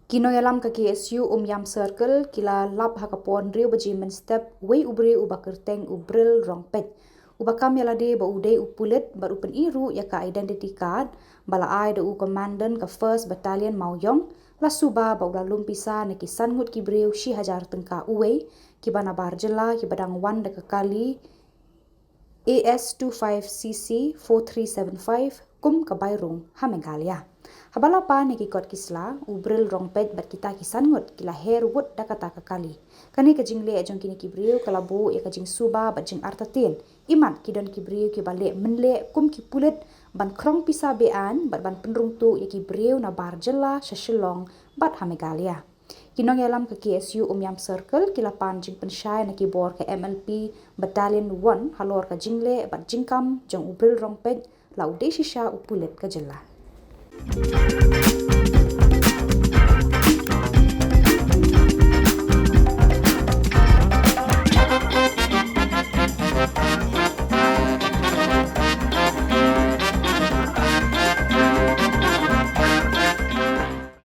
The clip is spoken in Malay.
Nongialam ka KSU Umiam Circle kila lap hakapon Briew bajimen step wei ubre ubakerteng ubril rongpet. Ubakam yalade ba uday upulit bar upen iru ya ka identity card bala ai da u komandan ka 1st Battalion Mauyong la Suba ba ulalum pisa na kisan ngut ki Briew shi hajar tengka uwei ki bana Khuborjylla ki badang wan da kali AS25CC 4375 kum ka Pynrung ha Meghalaya. Habala pa ni kikot kisla ubril rongpet bat kita kisan ngut kila her wut da kata kali. Kani ka jingle ajong kini ki Briew kalabu ya ka jing Suba bat jing artatin. Iman kidon ki Briew ki balik menle kum ki pulit ban krong pisa bean bat ban Pynrung tu ya ki Briew na Khuborjylla sa Shillong bat ha Meghalaya. Nongialam ke KSU Umiam Circle kilapan jing pensyai na Khubor ke MLP Battalion 1 halor ka jingle bat jingkam jong ubril rongpet lau de shisha upulit ka jela.